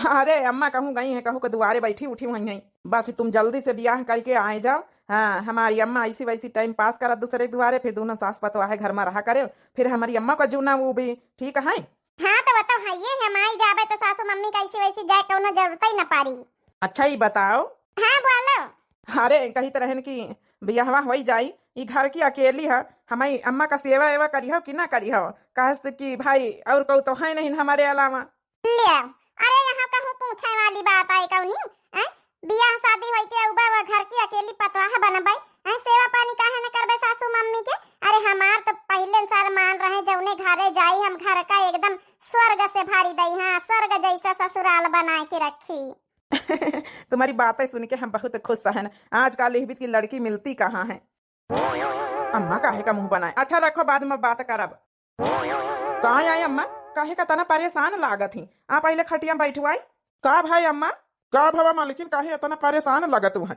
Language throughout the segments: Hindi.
अरे अम्मा कहूँ गई है, कहूँ के दुआरे बैठी उठी हुई हैं। बस तुम जल्दी से ब्याह करके आए जाओ। हाँ, हमारी अम्मा ऐसी वैसी टाइम पास करा दूसरे दुआरे, फिर दोनों सास पतवाह है घर में रहा करे, फिर हमारी अम्मा का जूना वो भी ठीक है। हाँ तो बताओ, हाँ ये हम आई जाबे तो सासू मम्मी का ऐसी वैसी जाए कौनो जरूरत ही न पारी। अच्छा ही बताओ। हाँ बोलो। अरे कही तरह की बियाहवा हो जाई, ई घर की अकेली है, हमारी अम्मा का सेवा एवा करी हो कि ना करी हो, कहस कि भाई और कोई तो है नहीं हमारे अलावा। ले आओ। अरे यहाँ कहूँ पूछे वाली बात आई कौनी हैं? बियाह शादी होई के उबा वा घर की अकेली पतवाह बनबाई हैं? सेवा पानी काहे न करबे सासू मम्मी के? अरे हमार तो पहले साल मान रहे जौने घरे जाई हम घर का एकदम स्वर्ग से भारी दई, हाँ स्वर्ग जैसा ससुराल बनाए के रखी। तुम्हारी बातें सुन के हम बहुत खुश हैं। आजकल लिहबित की लड़की मिलती कहाँ है। अम्मा काहे का मुंह बनाए, अच्छा रखो बाद में बात करब। कहाँ आई अम्मा, काहे का तना परेशान लागत ही, आप पहले खटिया बैठवाई। का भाई अम्मा, का भवा मालकिन काहे इतना परेशान लगत है।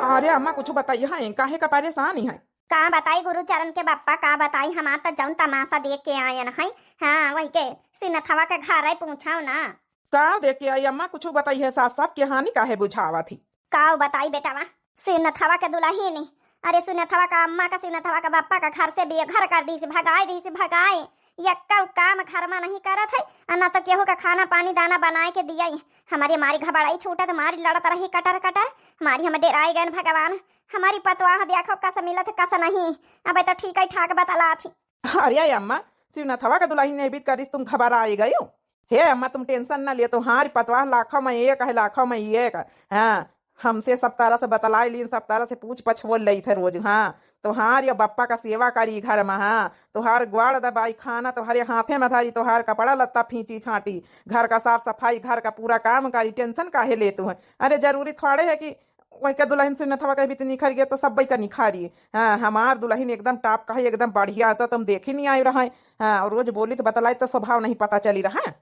अरे अम्मा कुछ बताइए है, काहे का परेशान ही है। का बताई गुरुचरण के बापा, का बताई हमार तो जौन तमाशा देख के आयन है। हाँ वही के सिनथवा के घर है पूछाओ ना। का देख के आई अम्मा, कुछ बताइए साफ साफ, कहानी काहे बुझावा थी। का बताई बेटावा, सिनथवा के दुल्ही नहीं। अरे सिनथवा का अम्मा का सिनथवा का बापा का घर से भी घर कर दी से भगाए यक्का काम घर में नहीं करत है, ना तो केहू का खाना पानी दाना बनाए के दिया। हमारी मारी घबराई छूटत, मारी लड़त रही कटर हमारी हम डेराई गए भगवान। हमारी पतवाह देखो कस मिलत कस नहीं, अब तो ठीक है ठाक बतला थी। अरे अम्मा शिवनाथवा का दुल्ही ने भी करिस, तुम घबरा आई गई हो। हे अम्मा तुम टेंशन ना लिए, तुम्हारी पतवाह लाखों में एक है, लाखों में एक। हाँ हमसे सब तरह से बतलाई ली, सब तरह से पूछ पछ बोल रही थे रोज। हाँ तुहार बप्पा का सेवा करी घर में, हाँ तुहार ग्वाड़ दबाई खाना तुम्हारे हाथे में धारी, तुहार कपड़ा लत्ता फींची छाटी, घर का साफ सफाई, घर का पूरा काम करी, टेंशन काहे ले तू है। अरे जरूरी थोड़े है कि वही का दुल्हन से नथवा कहीं भी तो निखर गया तो सब का निखारी। हाँ हमार दुल्हन एकदम टॉप का है, एकदम बढ़िया, तो तुम देख ही नहीं आई रहा है। हाँ और रोज बोली तो बतलाई तो स्वभाव नहीं पता चली रहा है।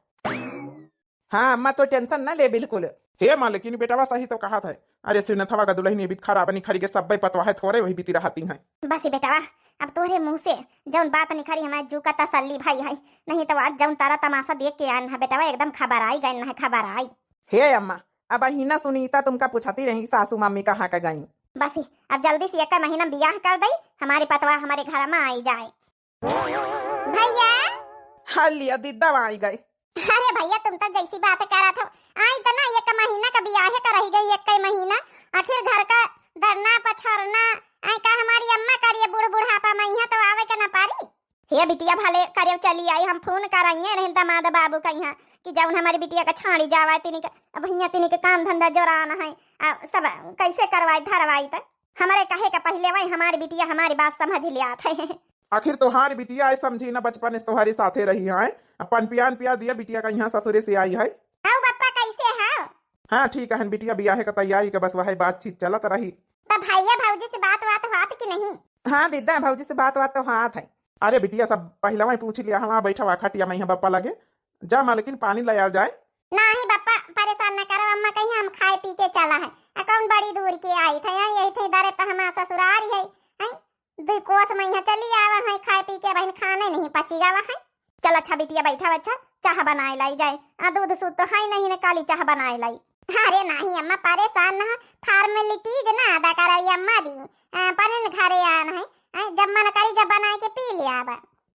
हाँ अम्मा तो टेंशन ना ले बिल्कुल। हे माँ लेकिन बेटावा सही तो कहा था। अरे सिरनथवा का दुल्हन ये भी खराब नहीं खरी के सब पतवाह थोड़े वही बीती रहती हैं। बस बेटावा अब तोहरे मुंह से जौन बात निखरी हमारे जू का तसल्ली भाई है, नहीं तो आज जौन तारा तमाशा देख के आन है बेटावा एकदम खबर आई गई ना, खबर आई। हे अम्मा अब हिना सुनीता तुमका पूछती रही सासू मम्मी कहाँ का गई। बस अब जल्दी से एक महीना बियाह कर दई, हमारी पतवा हमारे घर में आई जाए। भैया हाँ लिया दीदा आई गई। अरे भैया तुम तो जैसी बात करा था आई तो ना, एक महीना का बियाह का रह गई, एक महीना आखिर घर का दरना पछरना आई का हमारी अम्मा करिए, बूढ़ बुढ़ापा में यहाँ तो आवे का ना पारी। हे बिटिया भले करे चली आई, हम फोन कराइए रहे दामाद बाबू का यहाँ कि जब हमारी बिटिया का छाड़ी जावा तिनी का, अब भैया तिनी के काम धंधा जोराना है, सब कैसे करवाई धरवाई तक हमारे कहे का पहले वही हमारी बिटिया हमारी बात समझ लिया था। आखिर तुम्हारी बिटिया समझी ना, बचपन से तुम्हारे साथे रही है, अपन पियान पिया दिया बिटिया का यहाँ ससुरे से आई है। आओ पापा कैसे हो? हाँ ठीक है बिटिया, बियाह का तैयारी का बस वही बातचीत चलत रही। तो भैया भौजी से बात हाथ की नहीं? हाँ दीदा भौजी से बात तो हाथ है। अरे बिटिया सब पहले वही पूछ लिया, हम बैठा हुआ खटिया में यहाँ बप्पा लगे, जा मालकिन पानी ले आ जाए। नहीं बप्पा परेशान न करो, अम्मा कहीं हम खाए पी के चला है, कौन बड़ी दूर के आई थे, यही थे दरे तो हमारा ससुराल है, दो कोस में यहाँ चली आवा है, खाए पी के बहन खाने नहीं पची जावा है। चल अच्छा बिटिया बैठा बच्चा, चाह बनाए लाई जाए, दूध सूध तो है नहीं, काली चाह बनाए लाई। अरे नहीं अम्मा परेशान ना, फॉर्मेलिटीज ना अदा कराई अम्मा दी, पन घरे आना है, जब मन करी जब बनाए के पी लिया।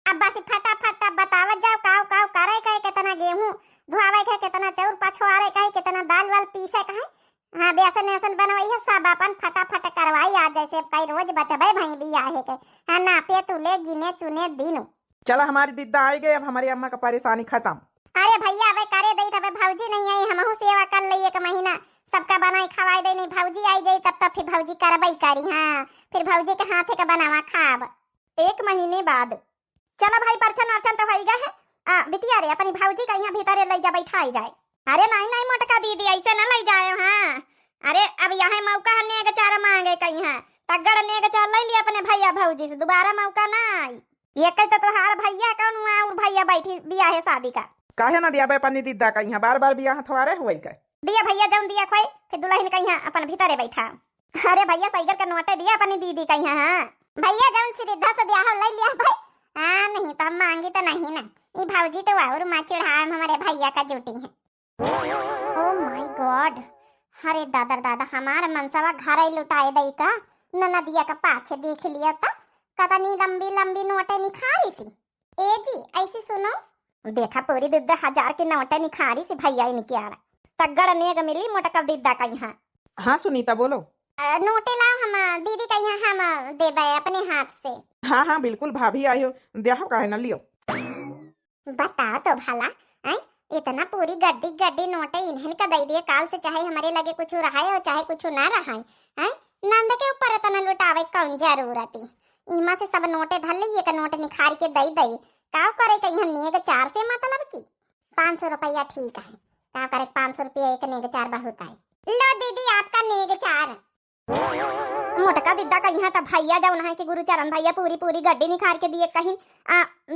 अब बस फटाफट बतावत जाओ काव काव करे कहे कितना गेहूं धुआवे कहे कितना चाउर पछवारे कहे कितना दाल वाल पीसे कहे, हाँ बेसन वेसन बनवाई है सब अपन फटाफट करवाई आज, जैसे कई रोज बचबे भाई बियाह के, हाँ नापे तुले गिने चुने दिन। चला हमारी दीदा आई गई, अब हमारी अम्मा का परेशानी खत्म। अरे भैया अब करे दई तब भौजी नहीं आई, हमहू सेवा कर ली एक महीना, सबका बनाई खवाई दे, नहीं भौजी आई जाई तब तक फिर भौजी करबई करी, हाँ फिर भौजी के हाथे का बनावा खाब। एक महीने बाद चलो भाई परछन अर्चन तो हो गए है, बिटिया रे अपनी भौजी का यहाँ भीतर ले जा बैठाई जाए। अरे नहीं नहीं मोटका दीदी ऐसे न ले जाए, हाँ अरे अब यहाँ मौका है नेग चारा मांगे कहीं है, तगड़ नेग चार ले लिया अपने भैया भौजी से, दोबारा मौका ना आई। ये कही तो हार भैया कौन हुआ और भैया बैठी बिया है शादी का, काहे ना दिया अपनी दीदा का यहाँ बार बार बिया थोड़े हुई का दिया भैया जौन दिया खोई, फिर दुल्हन का यहाँ अपन भीतरे बैठा। अरे भैया साइगर का नोटे दिया अपनी दीदी का यहाँ, हाँ भैया जौन श्रद्धा से ब्याह ले लिया भाई, हाँ नहीं तो हम मांगी तो नहीं ना, ये भौजी तो और माँ चिढ़ा हमारे भैया का जूटी है। ओ माय गॉड, अरे दादा दादा हमार मनसवा घर ही लुटाए दई का। ननदिया का पाछे देख लिया था, कतनी लंबी लंबी नोटे निखारी सी। ए जी ऐसी सुनो, देखा पूरी दिद्दा 1000 की नोटे निखारी सी भैया इनकी आ रहा तगड़ नेग मिली मोटका दिद्दा का यहाँ। हाँ सुनीता बोलो। नोटे लाओ, हम दीदी का यहाँ हम देबे अपने हाथ से। हाँ हाँ बिल्कुल, भाभी आई हो, देहो काहे ना लियो। बताओ तो भला, आई इतना पूरी गड्डी गड्डी नोटे इन्हें का दे दिए काल से, चाहे हमारे लगे कुछ रहा है और चाहे कुछ ना रहा है। नंद के ऊपर इतना लुटावे कौन जरूरत है? इमा से सब नोटे धर ली, एक नोट निखार के दई दई काव करे का यहाँ नेग 4 से मतलब की 500 रुपया ठीक है। काव करे 500 रुपया एक नेग 4 बहुत है। लो दीदी आपका नेग 4। मोटका दिद्दा का यहाँ था भैया जौन है कि गुरुचरण भैया पूरी पूरी गड्डी निखार के दिए कहीं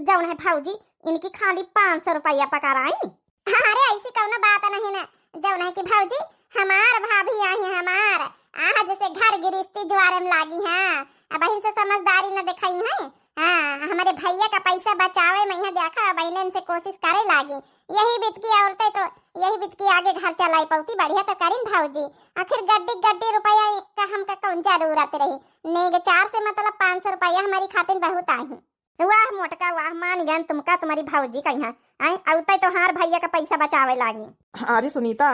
जौन है भाऊजी इनकी खाली 500 रुपया पकड़ाई। अरे ऐसी कौनो बात नहीं ना, जौन है कि भाऊजी हमार भाभी आई हमार आज से घर गिरस्ती ज्वार में लागी है। अब बहन से समझदारी न दिखाई है। हाँ हमारे भैया का पैसा बचावे में यहाँ देखा बहन से कोशिश करे लागी। यही बीत की औरतें तो यही बीत की आगे घर चलाई पौती बढ़िया तो करीन भाऊजी। आखिर गड्डी गड्डी रुपया का हमका कौन जरूरत रही? नेग 4 से मतलब 500 रुपया हमारी खातिर बहुत आई। वाह मोटका वाह, मान गया तुमका तुम्हारी भाऊजी का यहाँ आई औते तो हार भैया का पैसा बचावे लागी। अरे सुनीता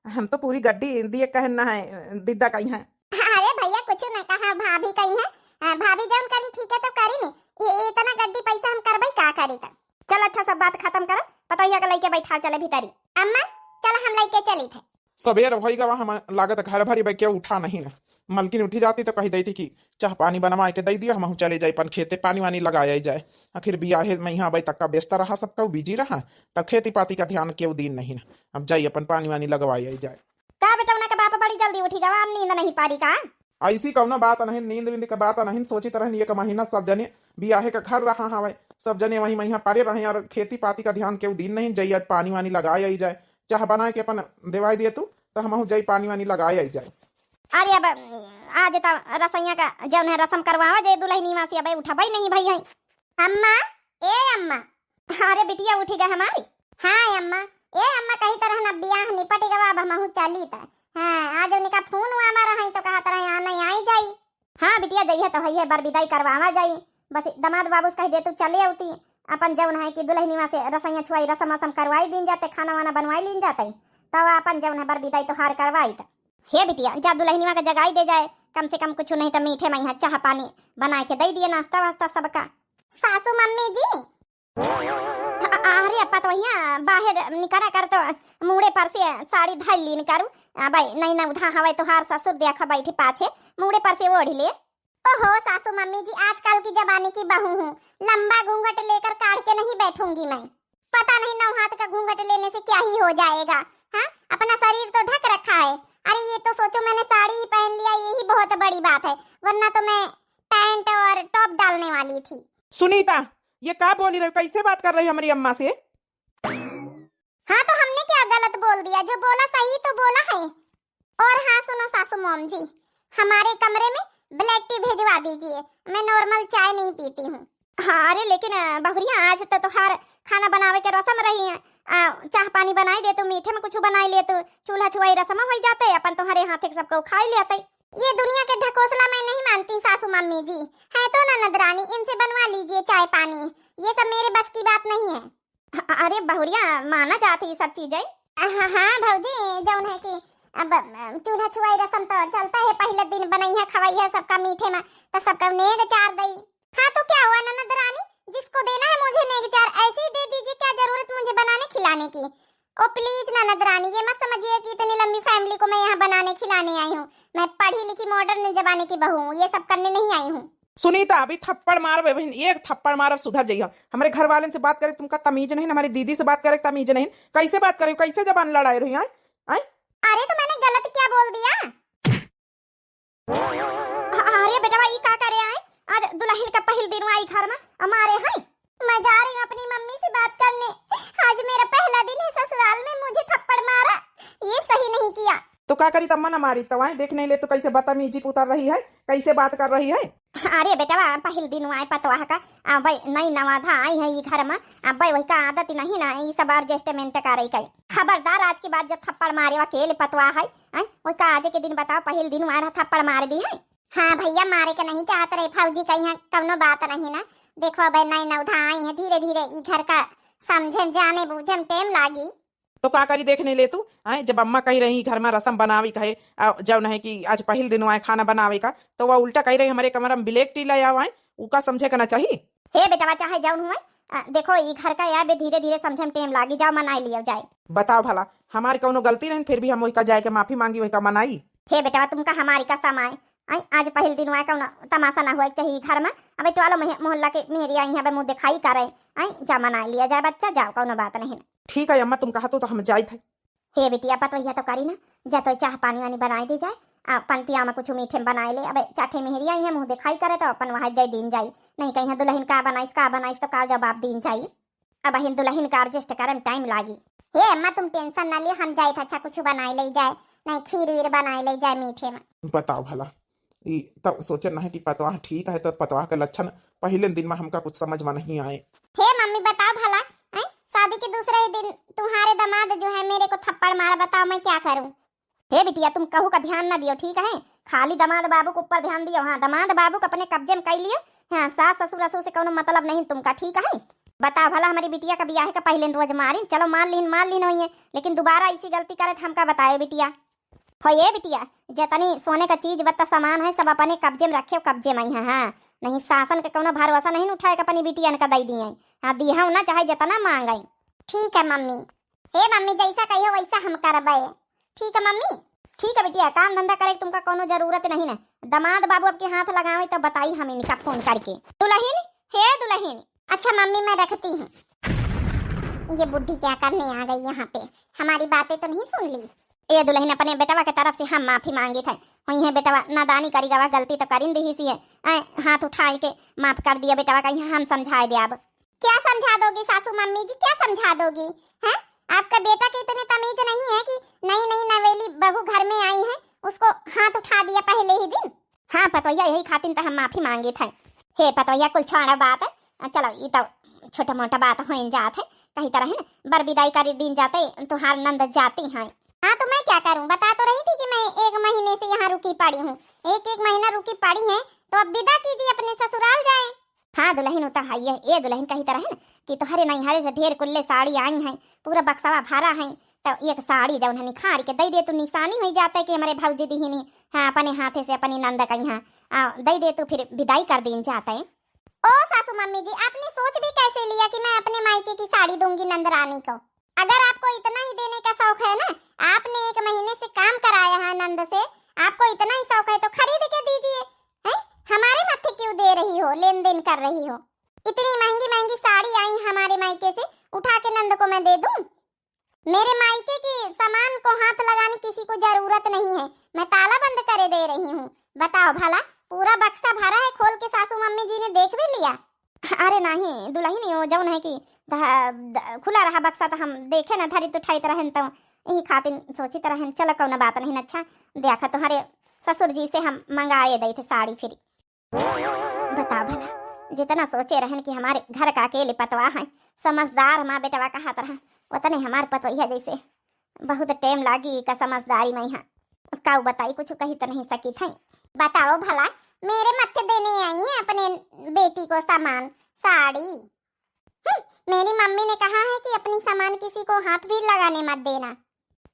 हम तो पूरी गड्डी दिए कहना है दिद्दा का यहाँ। अरे भैया कुछ न कहा, भाभी कही है भाभी जौन करी ठीक है तो करी नहीं, इतना गड्डी पैसा हम करबई का करी तक। चल अच्छा सब बात खत्म करो, पतैया के लेके बैठा चले भीतरी। अम्मा चल हम लेके चली थे। सवेर भईगा हम लागत घर भरी बैके उठा नहीं ना। मलकिन उठी जाती तो कही देती कि चाह पानी बनवा के दे दियो, हम चले जाए पन खेते पानी वानी लगाया जाए। आखिर बियाहे में यहाँ भाई तक का व्यस्त रहा, सबका बिजी रहा, तब खेती पाती का ध्यान क्यों दिन नहीं ना। अब जाइए अपन पानी वानी लगवाया जाए। का बेटा उनका बाप बड़ी जल्दी उठी गवा, नींद नहीं पारी का? ऐसी कौना बात नहीं, नींद विंद का बात नहीं। सोची तरह एक महीना सब जने बियाहे का घर रहा हवे, सब जने वही महीना पारे रहे और खेती पाती का ध्यान क्यों दिन नहीं। जाइए पानी वानी लगाया जाए, चाह बना के अपन देवाई दिए तू तो हम जाई पानी वानी लगाया जाए। अरे अब आज तो रसैया का जौन है रसम करवावा जे दुल्हनी वासी अब उठबई नहीं भई। अम्मा ए अम्मा। अरे बिटिया उठी गए हमारी। हाँ अम्मा ए अम्मा कही तरह ना बियाह निपट गवा, अब हमहु चली त। हाँ आज उनका फोन हुआ हमारा है तो कहा तरह आना आई जाई। हाँ बिटिया जइए तो भैया बर विदाई करवावा जाई, बस दमाद बाबू कह दे तू चले आती अपन जौन है कि दुल्हनी वासे रसैया छुआई रसम वसम करवाई दिन जाते, खाना वाना बनवाई लीन जाते, तब अपन जौन है बर विदाई तो हार करवाई। हे बिटिया जा दुल्हनिया का जगाई दे जाए, कम से कम कुछ नहीं तो मीठे में यहाँ चाह पानी बना के दे दिए, नाश्ता वास्ता सबका। सासू मम्मी जी अरे अपा तो यहाँ बाहर निकरा कर तो मुड़े पर से साड़ी धर ली निकारू भाई नहीं ना उठा हवाई तो हार ससुर देखा बैठी पाछे मुड़े पर से ओढ़ ले। ओहो सासू मम्मी जी आजकल की जमाने की बहू हूँ, लंबा घूंघट लेकर काट के नहीं बैठूंगी मैं। पता नहीं 9 हाथ का घूंघट लेने से क्या ही हो जाएगा। हाँ अपना शरीर तो ढक रखा है। अरे ये तो सोचो मैंने साड़ी ही पहन लिया, यही बहुत बड़ी बात है, वरना तो मैं पैंट और टॉप डालने वाली थी। सुनीता ये क्या बोली रही, कैसे बात कर रही है हमारी अम्मा से? हाँ तो हमने क्या गलत बोल दिया? जो बोला सही तो बोला है। और हाँ सुनो सासू मॉम जी, हमारे कमरे में ब्लैक टी भेजवा दीजिए, मैं नॉर्मल चाय नहीं पीती हूँ। हाँ अरे लेकिन बहुरिया आज तो हर खाना बनावे के रसम रही है, चाह पानी बनाई दे तो मीठे में कुछ बनाई ले तो चूल्हा छुआई रसम हो जाते, अपन तो हरे हाथ सबको खा लेते। ये दुनिया के ढकोसला मैं नहीं मानती सासू मम्मी जी, है तो ननद रानी, इनसे बनवा लीजिए चाय पानी, ये सब मेरे बस की बात नहीं है। अरे बहुरिया माना जाती सब चीजें। हाँ भौजी जौन है कि अब चूल्हा छुआई रसम तो चलता है, पहले दिन बनाई है खवाई है सबका मीठे में तो सबका नेग 4 दई। हाँ तो क्या हुआ ननद रानी, जिसको देना है मुझे नेग 4 ऐसे ही दे दीजिए, क्या जरूरत मुझे बनाने खिलाने की? ओ प्लीज ननद रानी ये मत समझिए कि इतनी लंबी फैमिली को मैं यहाँ बनाने खिलाने आई हूँ, मैं पढ़ी लिखी मॉडर्न जमाने की बहू हूँ, ये सब करने नहीं आई हूँ। सुनीता अभी थप्पड़ मार बहन, एक थप्पड़ मार, अब सुधर जाइए। हमारे घर वाले से बात करे तुमका तमीज नहीं, हमारी दीदी से बात करे तमीज नहीं, कैसे बात करे, कैसे जबान लड़ाई रही है? अरे तो मैंने गलत क्या बोल दिया? अरे बेटा ये क्या करे आए, आज दुल्हन का पहल दिन आई घर में हमारे हैं, मैं जा रही हूँ अपनी मम्मी से बात करने, आज मेरा पहला दिन है ससुराल में, मुझे थप्पड़ मारा, ये सही नहीं किया। तो का करी तम्मा ना मारी तो वहीं देख नहीं ले तो कैसे बदतमीजी उतर रही है, कैसे बात कर रही है। अरे बेटवा पहिल दिन आए पतवा का अब नई नवाधा आई है ये घर में, अब वही का आदत नहीं ना ये सब एडजस्टमेंट कर रही कई। खबरदार आज के बाद जब थप्पड़ मारे अकेले पतवा है वही का आज के दिन बताओ पहिल दिन मारा थप्पड़ मार दी है। हाँ भैया मारे के नहीं चाहते रहे फौजी कहीं कौनो बात नहीं ना। देखो अब नई नवधा आई है, धीरे धीरे ये घर का समझे जाने बूझे टाइम लागी। तो का करी देख नहीं ले तू आए जब अम्मा कही रही घर में रसम बनावी कहे जब नहीं कि आज पहिल दिन आए खाना बनावे का तो वह उल्टा कही रही हमारे कमरा में ब्लैक टी लाया आए उका समझे करना चाहिए। हे बेटा चाहे जाऊन हुए देखो ये घर का यार धीरे धीरे समझे में टाइम लागी, जाओ मनाई लिया जाए। बताओ भला हमारी कोनो गलती नहीं फिर भी हम वही का जाए के माफी मांगी वही का मनाई। हे बेटा तुमका हमारी का समाए आज पहिल दिन हुआ कौन तमाशा ना हुआ चाहिए घर में। अब टवालो मोहल्ला के मेरी आई यहाँ मुँह दिखाई करे जा मना लिया जाए बच्चा, जाओ कौन बात नहीं। ठीक है अम्मा तुम कहा तो हम जाए थे। हे बेटिया पतवैया तो करी ना जा तो चाह पानी वानी बनाई दी जाए, अपन पिया में कुछ मीठे बनाए ले। अब चाठे मेहरी आई है मुँह दिखाई करे तो अपन वहाँ दे दिन जाई, नहीं कहीं दुल्हन का बनाइस तो का जवाब दिन जाई। अब हिंद दुल्हन का एडजस्ट करे में टाइम लागी। हे अम्मा तुम टेंशन ना लिए, हम जाए अच्छा कुछ बनाए ले जाए, नहीं खीर वीर बनाए ले जाए मीठे में। बताओ भला तब सोचे नहीं कि पतवाह ठीक है तो पतवाह का लक्षण पहले दिन में हमका कुछ समझ में नहीं आए। हे मम्मी बताओ भला शादी के दूसरे दिन तुम्हारे दामाद जो है मेरे को थप्पड़ मारा, बताओ मैं क्या करूं। हे बिटिया तुम कहू का ध्यान ना दियो ठीक है, खाली दामाद बाबू के ऊपर ध्यान दियो। हाँ दामाद बाबू को अपने कब्जे में कर लियो, हाँ सास ससुर ससुर से कोनो मतलब नहीं तुमका ठीक है। बताओ भला हमारी बिटिया का ब्याह का पहले रोज मारी, चलो मान लीन वही है, लेकिन दोबारा ऐसी गलती करे तो हमका बताए बिटिया। हो ये बिटिया जितनी सोने का चीज बत्ता सामान है सब अपने कब्जे में रखे, कब्जे में है। हाँ नहीं शासन के कोनो भरोसा नहीं उठाए अपनी बिटिया का दई दिए, हाँ दिया ना चाहे जितना मांगे। ठीक है मम्मी, हे मम्मी जैसा कहियो वैसा हम करबे। ठीक है मम्मी, ठीक है बिटिया काम धंधा करे तुमका कोनो जरूरत नहीं ना। दामाद बाबू आपके हाथ लगावे तो बताई हम इनका फोन करके। दुल्हन हे दुल्हन, अच्छा मम्मी मैं रखती हूँ। ये बुढ़ी क्या करने आ गई यहाँ पे, हमारी बातें तो नहीं सुन ली। ये दुल्हन अपने बेटवा के तरफ से हम माफी मांगी थे, वही है बेटवा नादानी करी गवा, गलती तो करिन दी सी है, हाथ उठाई के माफ कर दिया बेटवा का, हम समझाए दे। अब क्या समझा दोगी सासू मम्मी जी, क्या समझा दोगी हैं? आपका बेटा के इतने तमीज नहीं है कि नई नई नवेली बहू घर में आई है उसको हाथ उठा दिया पहले ही दिन। हाँ पतोया यही खातिर तो हम माफी मांगे थे। हे पतोया कुल छोड़ा बात है, चलो ये तो छोटा मोटा बात हो जात है, कहीं तरह है ना बर विदाई कर दिन जाते तुहार नंद जाती हैं। हाँ तो मैं क्या करूं, बता तो रही थी कि मैं 1 महीने से यहाँ रुकी पड़ी हूँ, एक महीना रुकी पड़ी है तो अब विदा कीजिए अपने ससुराल जाए। हाँ दुल्हन होता है ये दुल्हन कही तरह है ना कि तुम्हारे नैहरे से ढेर कुल्ले साड़ी आई हैं, पूरा बक्सवा भरा है, तो एक साड़ी जब उन्हें निखार के दे दे तो निशानी हो जाता है कि हमारे भौजी दीहिनी हाँ अपने हाथे से अपनी नंद का यहाँ दे दे तो फिर विदाई कर दिन जाता है। ओ सासू मम्मी जी आपने सोच भी कैसे लिया कि मैं अपने मायके की साड़ी दूंगी नंद रानी को? अगर आपको इतना ही देने का शौक है ना, आपने 1 महीने से काम कराया है नंद से, आपको इतना ही शौक है तो खरीद के दीजिए। हैं हमारे माथे क्यों दे रही हो, लेन देन कर रही हो? इतनी महंगी महंगी साड़ी आई हमारे मायके से, उठा के नंद को मैं दे दूं? मेरे मायके के सामान को हाथ लगाने किसी को जरूरत नहीं है, मैं ताला बंद करे दे रही हूँ। बताओ भला पूरा बक्सा भरा है, खोल के सासू मम्मी जी ने देख भी लिया? अरे नहीं दुल्हन वो जौन है कि खुला रहा बक्सा तो हम देखे ना धरी तो ठाई रहन, तो यही खातिर सोची तरह चलो कौन बात नहीं। अच्छा देखा तुम्हारे ससुर जी से हम मंगाए दे थे साड़ी फिर। बताओ भला जितना सोचे रहन कि हमारे घर का अकेले पतवा है, समझदार माँ बेटवा का हाथ रहा, उतने हमारे पतवैया जैसे बहुत टाइम लागी का समझदारी में यहाँ काऊ बताई कुछ कही तो नहीं सकी थी। बताओ भला मेरे मत्थे देने आई है अपने बेटी को सामान साड़ी? मेरी मम्मी ने कहा है कि अपनी सामान किसी को हाथ भी लगाने मत देना।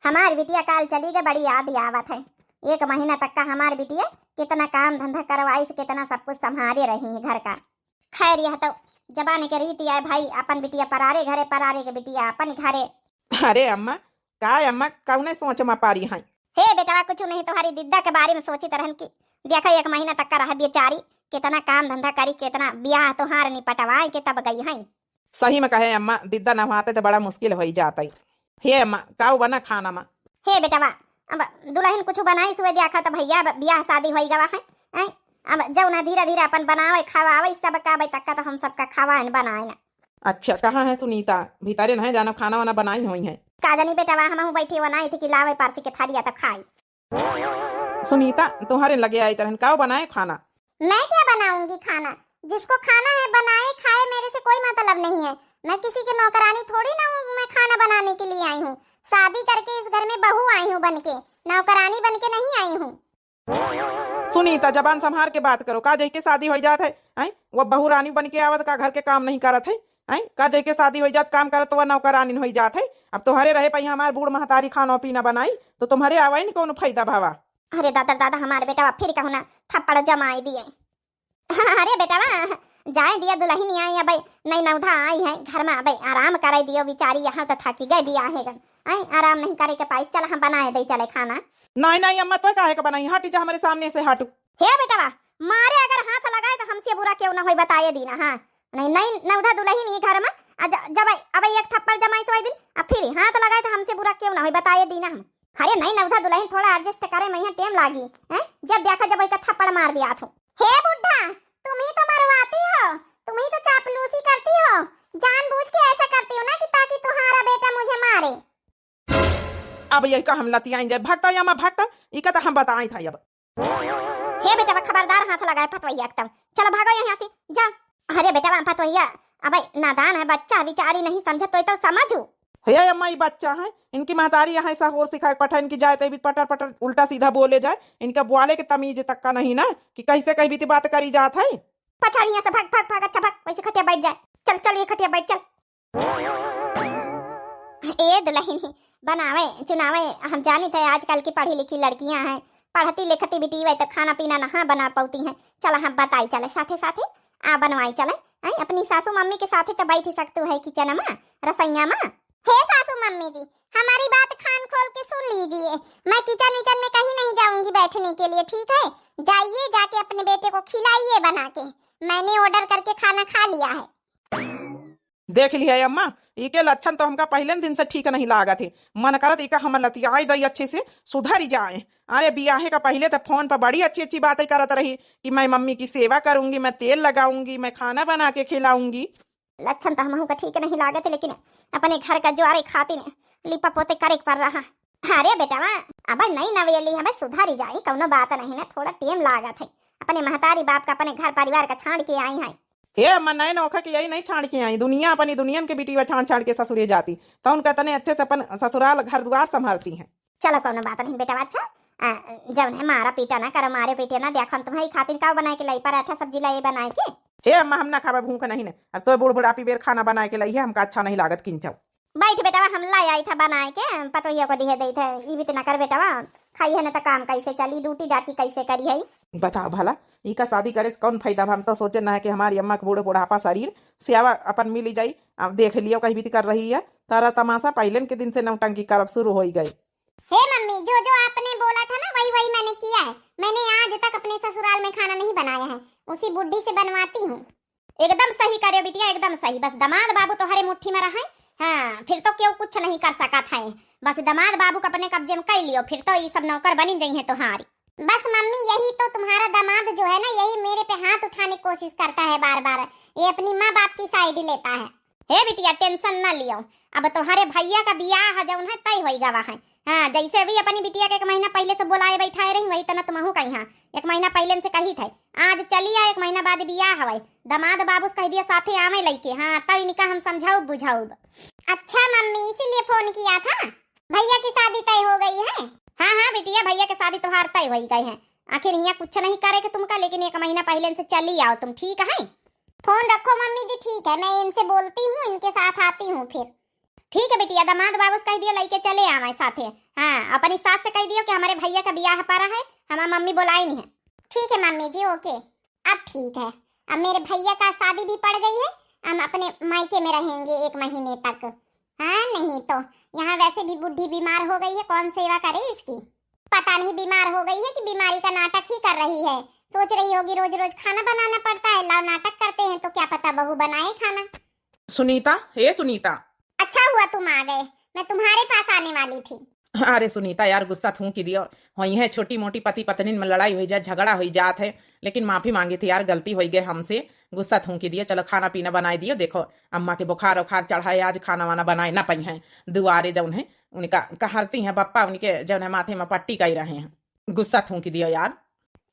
हमारी बिटिया काल चली गई, बड़ी याद आवत है। 1 महीना तक का हमारी बिटिया कितना काम धंधा करवाई से कितना सब कुछ संभाले रही है घर का। खैर यह तो जबाने के रीति है भाई, अपन बिटिया परारे घरे, परारे के बिटिया अपन घरे। अरे अम्मा का अम्मा कौने सोच में पारी है? हे बेटा कुछ नहीं, तुम्हारी दिद्दा के बारे में सोची तरहन की देखा 1 महीना तक का रहा बेचारी, कितना काम धंधा करी, कितना ब्याह तुहार निपटवाई के तब गई है। सही में कहे अम्मा दिद्दा न होते तो बड़ा मुश्किल हो जाता है। हे अम्मा काऊ बना खाना में? हे बेटा अब दुल्हन कुछ बनाई सुबह देखा तो भैया ब्याह शादी हो गवा है, अब जौना धीरे धीरे अपन बनावे खावावे सब का तक तो हम सबका खावा बनाए ना। अच्छा कहाँ है सुनीता? भीतरे नहीं जाना खाना वाना बनाई हुई है? का जानी बेटा हम बैठी बनाई थी कि लावे पारसी के थारिया तो खाई। सुनीता तुम्हारे लगे आई तरह का बनाए खाना। मैं क्या बनाऊंगी खाना? जिसको खाना है बनाए खाए, मेरे से कोई मतलब नहीं है। मैं किसी की नौकरानी थोड़ी ना हूँ, मैं खाना बनाने के लिए आई हूँ। शादी करके इस घर में बहू आई हूँ बनके, नौकरानी बनके नहीं आई हूँ। सुनीता जबान संभार के बात करो। का जई के शादी हो जात है आई वो बहू रानी बन के आवत का घर के काम नहीं करत है आई। का जई के शादी हो जात काम करत तो वह नौकरानी हो जात है। अब तुम्हारे रहे पही हमार बूढ़ महतारी खाना पीना बनाई तो तुम्हारे आवाई नहीं कौन फायदा भावा। अरे दादा दादा हमारे बेटा फिर कहूँ ना थप्पड़ जमाई दिए। अरे बेटा जाए दिया दुल्हन आई भाई, नई नौधा आई है घर में भाई, आराम कराई दियो बेचारी, यहाँ तो थकी गई दिया है आई, आराम नहीं करे के पाइस। चल हम बनाए दे चले खाना। नहीं नहीं अम्मा तो काहे का बनाई, हटी जा हमारे सामने से हटू। हे बेटा मारे अगर हाथ लगाए तो हमसे बुरा क्यों ना हो बताए दीना। हाँ नहीं नई नौधा दुल्हन ही घर में जब अब एक थप्पड़ जमाई सवाई दिन अब फिर हाथ लगाए तो हमसे बुरा क्यों ना हो बताए दीना हम। अरे नई नौधा दुल्हन थोड़ा एडजस्ट करे में यहाँ टाइम लागी है, जब देखा जब एक थप्पड़ मार दिया था। हे बुढ़ा तुम ही तो मरवाती हो, तुम ही तो चापलूसी करती हो, जानबूझ के ऐसा करती हो ना कि ताकि तुम्हारा बेटा मुझे मारे। अब ये का हम लतियाई जाए भागता या मैं भागता इका तो हम बताई था। अब हे बेटा खबरदार हाथ लगाए पतवैया एकदम, चलो भागो यहाँ से जाओ। अरे बेटा पतवैया अब नादान है बच्चा, बेचारी नहीं समझत तो समझू। हे अम्मा ये बच्चा है, इनकी महतारी यहाँ ऐसा हो सिखाए पठा इनकी जाए तो भी पटर पटर उल्टा सीधा बोले जाए। इनका बुआले के तमीज तक का नहीं ना कि कैसे कहीं भी बात करी जात है। पछाड़िया से भाग भाग भाग, अच्छा भाग वैसे खटिया बैठ जाए। चल चल ये खटिया बैठ चल। ए दुल्हन ही बनावे चुनावे, हम जानी थे आजकल की पढ़ी लिखी लड़कियां हैं, पढ़ती लिखती बिटी वही तो खाना पीना नहा बना पाती हैं। चल हम बताई चले साथे साथे आ बनवाई चले। अपनी सासू मम्मी के साथे तो बैठ सकते है किचन में रसोईया में। हे सासू मम्मी जी हमारी बात कान खोल के सुन लीजिए, मैं किचन विचन में कहीं नहीं जाऊंगी बैठने के लिए, ठीक है? जाइए जाके अपने बेटे को खिलाइए बना के, मैंने ऑर्डर करके खाना खा लिया है। देख लिया अम्मा इके लक्षण तो हमका पहले दिन से ठीक नहीं लागा थे। मन करत इका हम लतियाई दई अच्छे से सुधर जाए। अरे बियाहे का पहले तो फोन पर बड़ी अच्छी अच्छी बातें करत रही कि मैं मम्मी की सेवा करूंगी, मैं तेल लगाऊंगी, मैं खाना बना के खिलाऊंगी। लक्षण तो हमहू का ठीक नहीं लागत, लेकिन अपने घर का ज्वारे खातिर लिपा पोते करे पड़ रहा। अरे बेटा अब नहीं नवेली हमें सुधारी जाई, कौनो बात नहीं ना, थोड़ा टाइम लागत है। अपने महतारी बाप का अपने घर परिवार का छाड़ के आई है। हे अम्मा नए नौखा के यही नहीं छाड़ के आई, दुनिया अपनी दुनिया के बेटी छाड़ छाड़ के ससुरे जाती तो उनका तने अच्छे से अपन ससुराल घर द्वार संभालती हैं। चलो कोनो बात नहीं बेटा, अच्छा जब है मारा पीटा ना करो, मारे पीटे ना देखो, हम तुम्हारी खातिर का बनाए के लाई पराठा सब्जी लाई बनाए के। हे अम्मा हम ना खावा भूख नहीं ना, अब तो बूढ़ बुढ़ापी बेर खाना बनाए के लाई है हमका अच्छा नहीं लागत किंचौ। बैठ बेटा हम लाई आई था बनाए के, पतोहिया को दिए दे थे ई भी ना कर बेटा, खाई है ना तो काम कैसे चली, ड्यूटी डाटी कैसे करी है। बताओ भला इका शादी करे से कौन फायदा। हम तो सोचे ना है कि हमारी अम्मा के बूढ़े बुढ़ापा शरीर सेवा अपन मिली जाई। अब देख लियो कहीं भी कर रही है तारा तमाशा पहले के दिन से नौटंकी करब शुरू हो गई। हे मम्मी जो जो आपने बोला था ना वही वही मैंने किया है। मैंने आज तक अपने ससुराल में खाना नहीं बनाया है, उसी बुड्ढी से बनवाती हूँ। एकदम सही करे बिटिया, एकदम सही। बस दामाद बाबू तुम्हारे मुट्ठी में रहे, हाँ फिर तो क्यों कुछ नहीं कर सका था। बस दामाद बाबू को अपने कब्जे में कर लियो, फिर तो ये सब नौकर बनी गई है तुम्हारी। बस मम्मी यही तो तुम्हारा दामाद जो है ना, यही मेरे पे हाथ उठाने की कोशिश करता है बार बार, ये अपनी माँ बाप की साइड लेता है। हे बिटिया टेंशन न लियो, अब तुम्हारे भैया का बियाह जौन है तय होई गवा है। हाँ जैसे भी अपनी बिटिया के 1 महीना पहले से बुलाए बैठाए रही वही तना तुमहू कही। हाँ 1 महीना पहले से कही थे, आज चलिए 1 महीना बाद बियाह हवाई, दामाद बाबू कह दिया साथे आवे लइके। हाँ तब इनका हम समझाऊ बुझाऊ। अच्छा मम्मी इसीलिए फोन किया था, भैया की शादी तय हो गई है। हाँ हाँ बिटिया भैया की शादी तुम्हार तय हो गई है, आखिर यहाँ कुछ नहीं करे के तुमका, लेकिन 1 महीना पहले से चली आओ तुम, ठीक है? फोन रखो मम्मी जी, ठीक है मैं इनसे बोलती हूँ, इनके साथ आती हूँ फिर। ठीक है बिटिया दामाद बाबू कह दियो लइके चले आवे साथे। हाँ अपनी सास से कह दियो कि हमारे भैया का बियाह पड़ा है, हमारी मम्मी बुलाई नहीं है। ठीक है मम्मी जी ओके। अब ठीक है, अब मेरे भैया का शादी भी पड़ गई है, हम अपने मायके में रहेंगे 1 महीने तक। हाँ नहीं तो यहाँ वैसे भी बुढ़ी बीमार हो गई है, कौन सेवा करे इसकी। पता नहीं बीमार हो गई है कि बीमारी का नाटक ही कर रही है, सोच रही होगी रोज रोज खाना बनाना पड़ता है, लाओ नाटक करते हैं तो क्या पता बहू बनाए खाना। सुनीता हे सुनीता। अच्छा हुआ तुम आ गए, मैं तुम्हारे पास आने वाली थी। अरे सुनीता यार गुस्सा थूक दियो। वही है छोटी मोटी पति पत्नी में लड़ाई हुई जाए, झगड़ा हुई जात है, लेकिन माफी मांगी थी यार, गलती हो गई हमसे, गुस्सा थूक दियो। चलो खाना पीना बनाए दियो। देखो अम्मा के बुखार उखार चढ़ाए, आज खाना वाना बनाए ना पई हैं। दुआरे जौन है उनका कहरती हैं पप्पा, उनके जौन है माथे में पट्टी कर रहे हैं। गुस्सा थूक दियो यार।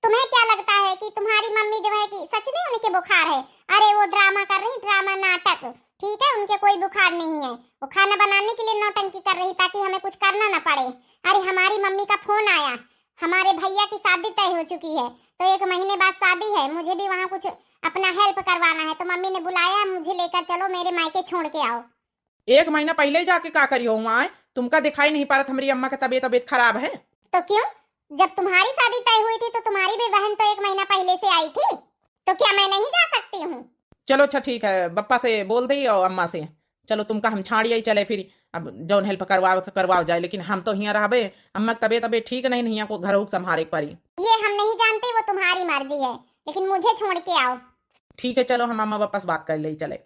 तुम्हें क्या लगता है कि तुम्हारी मम्मी जो है कि सच में उनके बुखार है? अरे वो ड्रामा कर रही, ड्रामा नाटक, ठीक है, उनके कोई बुखार नहीं है। वो खाना बनाने के लिए नौटंकी कर रही ताकि हमें कुछ करना ना पड़े। अरे हमारी मम्मी का फोन आया, हमारे भैया की शादी तय हो चुकी है, तो 1 महीने बाद शादी है, मुझे भी वहाँ कुछ अपना हेल्प करवाना है, तो मम्मी ने बुलाया मुझे, लेकर चलो मेरे मायके छोड़ के आओ। 1 महीना पहले ही जाके का करी हो वहाँ? तुमका दिखाई नहीं पा रहा हमारी अम्मा का तबीयत खराब है? तो क्यों? जब तुम्हारी शादी तय हुई थी तो तुम्हारी भी बहन तो 1 महीना पहले से आई थी, तो क्या मैं नहीं जा सकती हूँ? चलो अच्छा ठीक है, बप्पा से बोल दी और अम्मा से, चलो तुमका हम छाड़िए चले फिर, अब जौन हेल्प करवाओ जाए, लेकिन हम तो यहाँ रहबे, अम्मा की तबीयत ठीक नहीं, यहाँ को घर संभाले पड़ी। ये हम नहीं जानते, वो तुम्हारी मर्जी है, लेकिन मुझे छोड़ के आओ। ठीक है चलो हम अम्मा पापा से बात कर ले चले।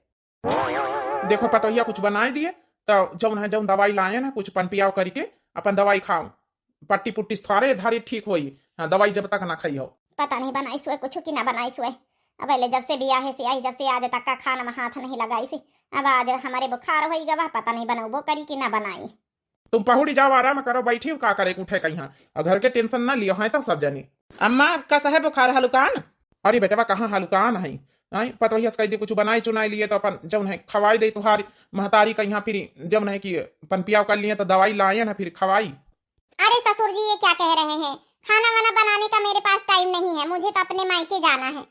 देखो पतोहिया कुछ बनाए दिए, तो जौन है जौन दवाई लाए ना, कुछ पन पियाव करके अपन दवाई खाओ, पट्टी पुट्टी थारे धारे ठीक होई। हाँ दवाई जब तक ना खाई हो। पता नहीं बनाई सुए कुछ की ना बनाई सुए, अब ले जब से बियाह से आई, जब से आज तक का खाना में हाथ नहीं लगाई सी, अब आज हमारे बुखार हो गवा, पता नहीं बनाओ करी कि ना बनाई। तुम पहुड़ी जाओ, आराम करो, बैठी हो, का करे उठे कहीं और घर के टेंशन ना लियो है तो सब जनी। अम्मा कैसा है बुखार हलुकान? अरे बेटा कहाँ हलुकान है, पतोहिया से कह दी कुछ बनाई चुनाई लिए तो अपन जब है खवाई दे तुहारी महतारी का यहाँ, फिर जब है कि पन पियाव कर लिए तो दवाई लाए ना फिर खवाई। अरे ससुर जी ये क्या कह रहे हैं? खाना वाना बनाने का मेरे पास टाइम नहीं है, मुझे तो अपने मायके जाना है।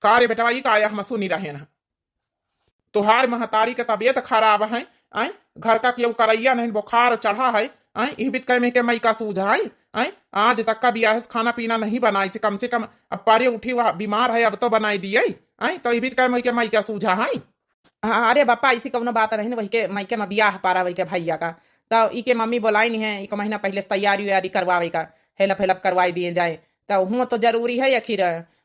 का रे बेटा का आया हम सुनी रहे ना, तुहार महतारी का तबीयत खराब है, आई घर का केहू करैया नहीं, बुखार चढ़ा है, आई इबित कह में के मई का सूझा है, आई आज तक का बियाह खाना पीना नहीं बनाई से कम अब पारे उठी वह बीमार है, अब तो बनाई दिए, आई तो इबित कह के मई का सूझा है। अरे बापा ऐसी कौन बात रही वही के मायके में बियाह पारा वही के भैया का, तो ई के मम्मी बोलाई नहीं है, 1 महीना पहले से तैयारी व्यारी करवावे का, हेल्प करवाई दिए जाए, तो हुआ तो जरूरी है आखिर,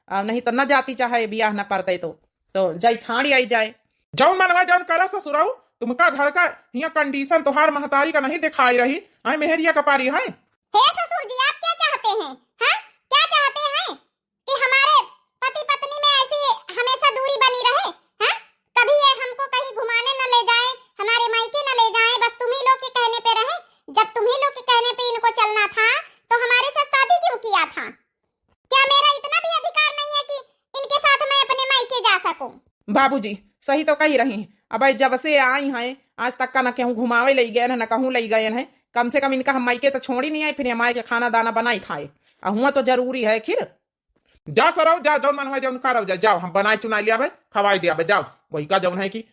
नहीं तो न जाती चाहे बियाह न पड़ते तो जाई छाड़ी आई जाए। जौन मनवा जौन करा ससुराऊ, तुमका घर का यहाँ कंडीशन तुहार महतारी का नहीं दिखाई रही, आई मेहरिया कपारी है। हे ससुर जी आप क्या चाहते हैं? हाँ क्या चाहते हैं कि हमारे पति पत्नी में ऐसी हमेशा दूरी बनी रहे? हाँ कभी ये हमको कहीं घुमाने न ले जाए, हमारे मायके न ले जाए, बस तुम्ही लोग के कहने पे रहे। जब तुम्ही लोग के कहने पे इनको चलना था तो हमारे साथ शादी क्यों किया था? क्या मेरा इतना भी अधिकार नहीं है कि इनके साथ मैं अपने मायके जा सकूं? बाबूजी सही तो कही रही, अब जब से आई हैं आज तक का न कहूँ घुमावे ले गए न कहूँ ले गए हैं, कम से कम इनका हम मायके तो छोड़ी नहीं आए, फिर हमारे के खाना दाना बनाई खाए, हुआ तो जरूरी है। फिर जा सराओ, जा जौन मन है जौन करो, जाओ हम बनाए चुनाई लिया खवाई दिया, जाओ वही का जौन है कि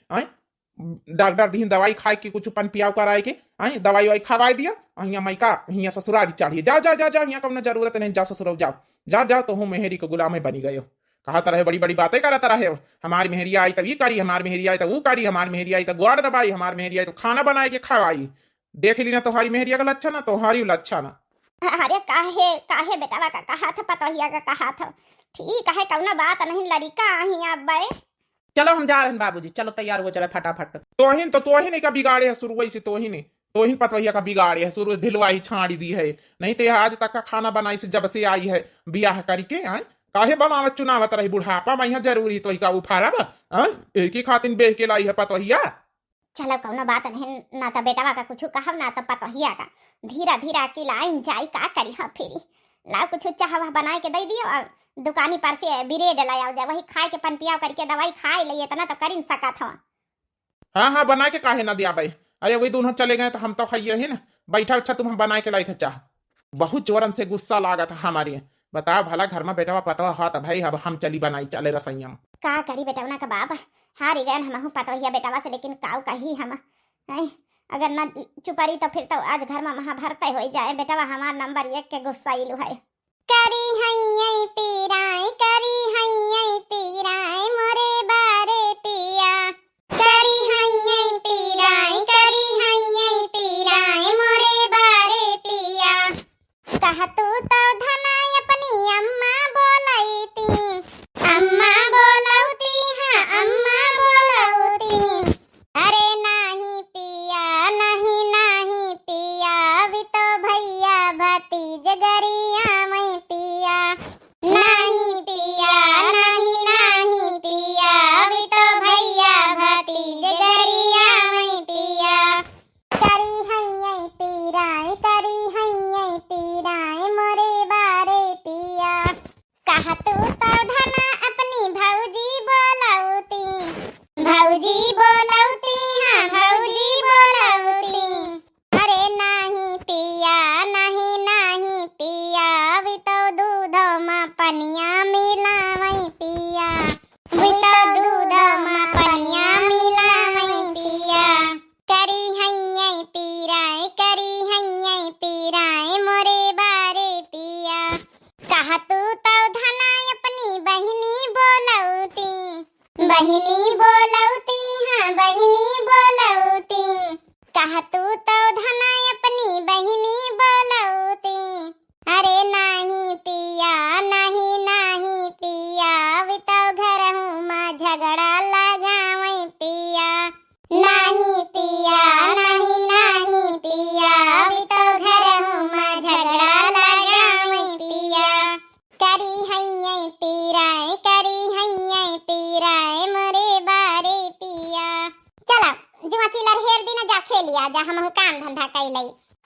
डॉक्टर दी दवाई खाए की कुछ पन पियाव कराए के, दवाई वाई खवाई दिया, यहाँ मई का यहाँ ससुराल चढ़िए, जाओ जाओ जाओ जाओ, यहाँ कम जरूरत नहीं, जाओ ससुराल जाओ जाओ जाओ, तो हूँ मेहरी को गुलाम बनी गए हो, कहा तरह बड़ी बड़ी बातें करता रहे हो, हमारी मेहरिया आई तब ये करी, हमारी मेहरिया आई तो वो करी, हमारी मेहरिया आई तो गुआड़ दबाई, हमारी मेहरिया आई तो खाना बनाए के खवाई, देख ली ना तुम्हारी मेहरिया का लच्छा ना तुम्हारी लच्छा ना। अरे काहे काहे बेटा का कहा था, पतोहिया का कहा था, ठीक है कौना बात नहीं, लड़का ही आप बे। चलो हम जा रहे हैं बाबूजी, चलो तैयार हो चले फटाफट। तोहिन का बिगाड़े है शुरू से, तोहिन पतोहिया का बिगाड़े है शुरू, ढिलवा ही छाड़ी दी है, नहीं तो यह आज तक का खाना बनाई से जब से आई है बियाह करके, काहे बनावत चुनावत रही, बुढ़ापा में यहाँ जरूरी तो का उफारा एक ही खातिन बेह के लाई है पतोहिया। चलो कौनो बात नहीं, ना तो बेटवा का कुछ कहब ना तो पतोहिया का, धीरा धीरा की लाइन जाई का करी हा, फिर ला कुछ चाहवा बनाए के दे दियो और दुकानी पर से ब्रेड लाया जाए, वही खाए के पन पियाव करके दवाई खाए ले, इतना तो कर ही सकत हो। हाँ बना के काहे ना दिया भाई, अरे वही दोनों चले गए तो हम तो खाइए ही ना, बैठा अच्छा तुम हम बनाए के लाई थे चाह, बहुत जोरन से गुस्सा लागा था हमारे, बताओ भला घर में बेटा पतवा हाथ भाई, अब हम चली बनाई चले रसोईया में, का करी बेटवना का बाप हारी गए हम पतोहिया बेटवा से, लेकिन काऊ कही हम अगर न चुपरी तो फिर तो आज घर में महाभारत हो जाए, बेटवा हमार नंबर 1 के गुस्सा इलू है। करी हैये पीराय, करी हैये पीराय मोरे बारे पिया, करी हैये पीराय, करी हैये पीराय मोरे बारे पिया, कह तू तो धनाय अपनी अम्मा बोलैती, अम्मा बोलौती, हाँ अम्मा बोलौती, अरे नहीं पिया नहीं नहीं पिया, अभी तो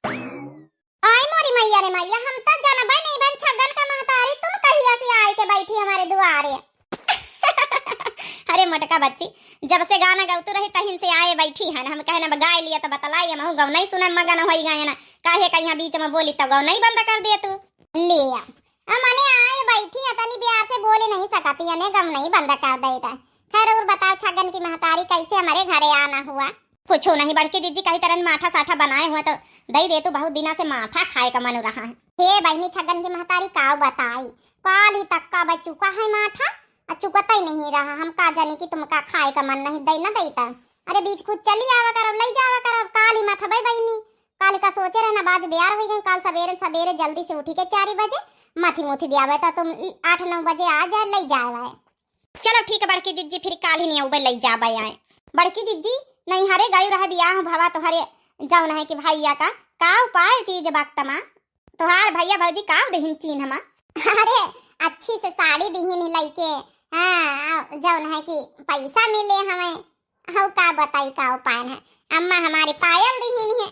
आई मोरी मैया रे मैया, हम तो जानबे नहीं बन छगन का महतारी, तुम कहिया से आए के बैठी हमारे दुआरे। अरे मोटका बच्ची, जब से गाना गाउतू रही तहिन से आए बैठी है ना। हम कहे ना गाय लिया तो बतलाई, हम गौ नहीं सुनन मगन होई गए ना। काहे का यहाँ बीच में बोली तो गौ नहीं बंद कर दिए तू। लिया मने आए बैठी है, तनी बियाह से बोले नहीं सकती है ने, गम नहीं बंद कर देता। खैर और बताओ छगन की महतारी कैसे हमारे घरे आना हुआ? पूछो नहीं, बड़की दीदी कई तरह माठा साठा बनाए हुए तो दई दे, तू बहुत दिना से माठा खाए का मन रहा है। हे बहनी छगन की महतारी काव बताई, काल ही तक का बचुका है माठा, चुकता ही नहीं रहा। हम का जाने कि तुमका खाए का मन नहीं दई ना देता। अरे बीच खुद चली आवा करो, ले जावा करो, काल ही माथा भाई बहनी। काल का सोचे रहना बाज ब्याह हो गई, काल सवेरे सवेरे जल्दी से उठी के 4 बजे माथी मुथी दियावे तो तुम 8-9 बजे आ जाए, ले जावे। चलो ठीक है बड़की दीदी, फिर काल ही नहीं उबे ले जावे आए। बड़की दीदी नहीं हरे गई रहा बियाह भवा तो हरे जाऊन है कि भैया का उपाय चीज बक्तमा तोहार भैया भौजी का दहिन चीन हमा। अरे अच्छी से साड़ी दहिन लइके, हाँ जाऊन है कि पैसा मिले हमें, हौ का बताई का उपाय है। अम्मा हमारे पायल दहिन है।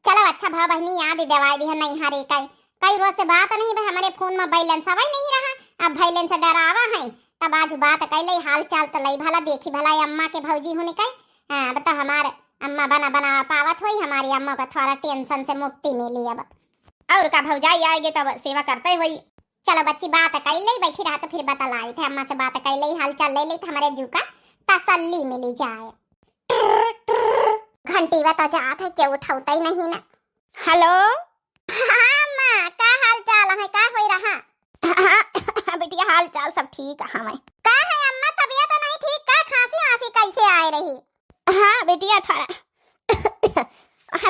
चलो अच्छा भाव बहनी याद दवाई दी है नहीं हरे कई रोज से बात नहीं भाई, हमारे फोन में बैलेंस हवाई नहीं रहा। अब बैलेंस से डरावा है तब आज बात कैले हाल चाल तो लई भला देखी भला अम्मा के भौजी होने कई। हाँ बता हमारे अम्मा बना पावत हुई, हमारी अम्मा को थोड़ा टेंशन से मुक्ति मिली। अब और का भौजाई आएगी तब सेवा करते हुई। चलो बच्ची बात कर ले, बैठी रहा तो फिर बता लाई थे अम्मा से बात कर ले, हाल चाल ले ले तो हमारे जू का तसल्ली मिली जाए। घंटी बता जात है क्या उठाता ही नहीं ना। हेलो हाँ अम्मा का हाल चाल है, का होई रहा? हाँ बिटिया हाल चाल सब ठीक है। हमें का है अम्मा तबीयत नहीं ठीक, का खांसी आंसी कैसे आए रही? हाँ बेटिया थोड़ा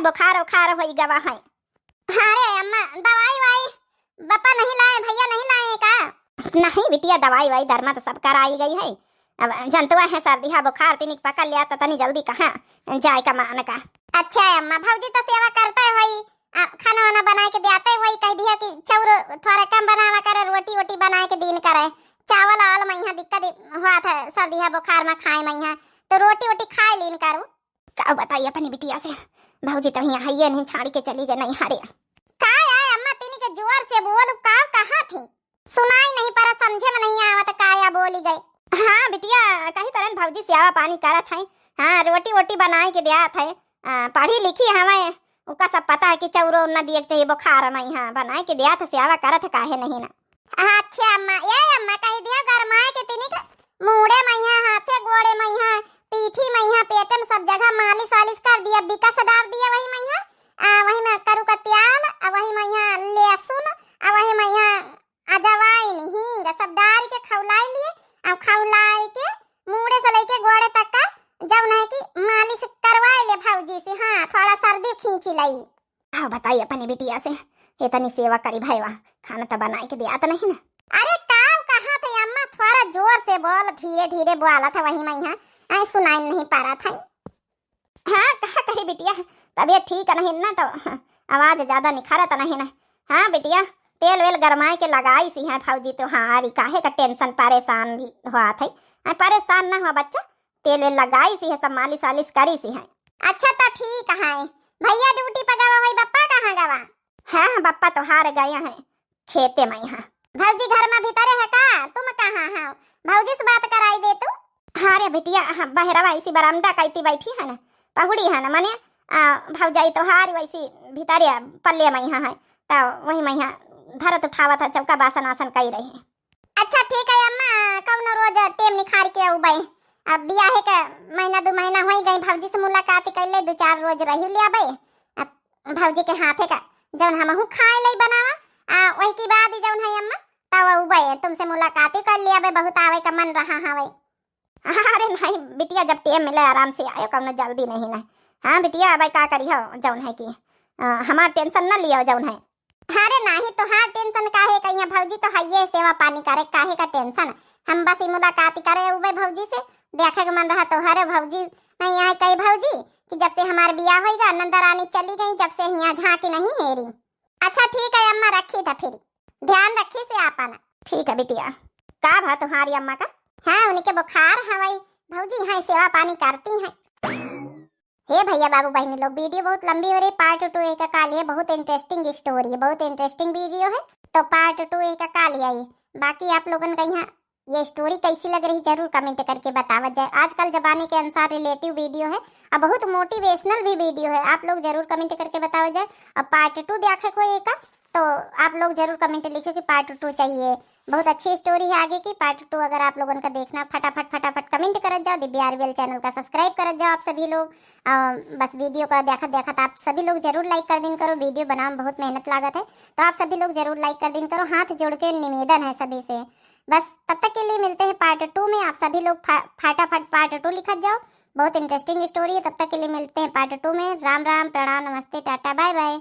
बुखार उखार हो गवा है। अरे अम्मा दवाई वाई पापा नहीं लाए, भैया नहीं लाए का? नहीं बिटिया दवाई वाई दरमा तो सब कर आई गई है। अब जनतुआ है सर्दी है बुखार तीनिक पकड़ लिया तो तनी जल्दी कहाँ जाए का मान का। अच्छा अम्मा भौजी तो सेवा करते हुई, खाना वाना बना के देते हुई, कह दिया कि चौर थोड़ा कम बनावा करे, रोटी वोटी बना के दिन करे। चावल आल मैं यहाँ दिक्कत हुआ था सर्दी है बुखार में खाए मैं यहाँ तो रोटी वोटी खाए लीन करूँ। का बताइए अपनी बिटिया से, भौजी तो यहाँ है नहीं छाड़ी के चली गए नहीं हरे। का आए अम्मा तीनी के जोर से बोल, का कहाँ थी? सुनाई नहीं पर समझे में नहीं आवत काया बोली गई। हाँ बिटिया कहीं तरह भौजी सेवा पानी करत है, हाँ रोटी वोटी बनाए के दिया थे। पढ़ी लिखी हमें उका सब पता है कि चौरो न दिए चाहिए बुखार में यहाँ बनाए के दिया था, सेवा करत है काहे नहीं ना। अच्छा अम्मा ये अम्मा कह दिया गरमाए के तीनी का मुड़े में यहाँ हाथे गोड़े में यहाँ पीठी में यहाँ पेट में सब जगह मालिश वालिश कर दिया, बिका से डाल दिया वही में यहाँ वही में करू का त्याल, वही में यहाँ लहसुन, वही में यहाँ अजवाइन हींग सब डाल के खौलाई लिए। अब खौलाई के मुड़े से लेके गोड़े तक का जब नहीं कि मालिश करवाए ले भौजी से। हाँ थोड़ा सर्दी खींची लाई। हाँ बताइए अपनी बिटिया से इतनी सेवा करी भाईवा, खाना तो बनाए के दिया तो नहीं ना। अरे काम कहाँ थे अम्मा, थोड़ा जोर से बोल, धीरे धीरे बोला था वही मैं यहाँ सुनाई नहीं पा रहा था। हाँ कहा कही बिटिया तबीयत ठीक नहीं ना तो आवाज ज्यादा निखारा तो नहीं ना। हाँ बिटिया तेल वेल गरमाए के लगाई सी है भौजी तो। हाँ अरे काहे का टेंशन परेशान हुआ था, परेशान ना हुआ बच्चा, तेल वेल लगाई सी है सब मालिश वालिश करी सी है। अच्छा तो ठीक है, भैया ड्यूटी पर गवा हुई, बप्पा कहाँ गवा? हाँ बप्पा तो हार गया है खेते में यहाँ। भौजी घर में भीतरे है का, तुम कहाँ है? भौजी से बात कराई दे तू। हाँ रे बिटिया बहरवा इसी बरामदा कैती बैठी है ना, पहुड़ी है ना मने भौजाई तो हार वैसी भीतरे पल्ले में यहाँ है तो वही मैं यहाँ धरत उठावा था, चौका बासन आसन कई रही है। अच्छा ठीक है अम्मा, कौन रोज टेम निखार के उबे, अब बियाह का महीना 2 महीना हो गई, भौजी से मुलाकात कर ले 2-4 रोज रही लिया बे। अब भौजी के हाथे का जौन हम खाए ले बनावा वही की बात जौन है अम्मा तब उबे तुमसे मुलाकात कर लिया बे, बहुत आवे का मन रहा हवे। अरे नहीं बिटिया जब टेम मिले आराम से आयो, कौन जल्दी नहीं ना। हाँ बिटिया अब का करी हो जौन है कि हमार टेंशन न लियो जौन है। अरे नहीं तो हाँ टेंशन काहे कहिया, भौजी तो है सेवा पानी करे, काहे का टेंशन, हम बस मुलाकात करे उबे भौजी से, देखे के मन रहा तो हरे भौजी नहीं आए कई भौजी कि जब से हमार बियाह होगा नंदा रानी चली गई, जब से यहाँ झांकी नहीं हेरी। अच्छा ठीक है अम्मा रखी था, फिर ध्यान रखी से आपना। ठीक है बिटिया का भा तुम्हारी अम्मा का? हाँ उनके बुखार हवाई भौजी यहाँ सेवा पानी करती हैं। हे भैया बाबू बहनी लोग, वीडियो बहुत लंबी हो रही, पार्ट 2 एक का लिए, बहुत इंटरेस्टिंग स्टोरी है, बहुत इंटरेस्टिंग वीडियो है, तो पार्ट 2 एक का लिए आई। बाकी आप लोगन का यहाँ ये स्टोरी कैसी लग रही जरूर कमेंट करके बतावा जाए। आजकल जमाने के अनुसार रिलेटिव वीडियो है और बहुत मोटिवेशनल भी वीडियो है, आप लोग जरूर कमेंट करके बतावा जाए। और पार्ट 2 देखे कोई एक तो आप लोग जरूर कमेंट लिखो कि पार्ट 2 चाहिए। बहुत अच्छी स्टोरी है आगे की। पार्ट 2 अगर आप लोगों का देखना, फटाफट फटाफट कमेंट कर जाओ। दिव्या आरबीएल चैनल का सब्सक्राइब कर जाओ आप सभी लोग। बस वीडियो का देखा देखा आप सभी लोग जरूर लाइक कर दिन करो। वीडियो बनाने में बहुत मेहनत लागत है, तो आप सभी लोग जरूर लाइक कर दिन करो। हाथ जोड़ के निवेदन है सभी से। बस तब तक के लिए मिलते हैं पार्ट 2 में। आप सभी लोग फटाफट पार्ट 2 लिखा जाओ, बहुत इंटरेस्टिंग स्टोरी है। तब तक के लिए मिलते हैं पार्ट 2 में। राम राम, प्रणाम, नमस्ते, टाटा, बाय बाय।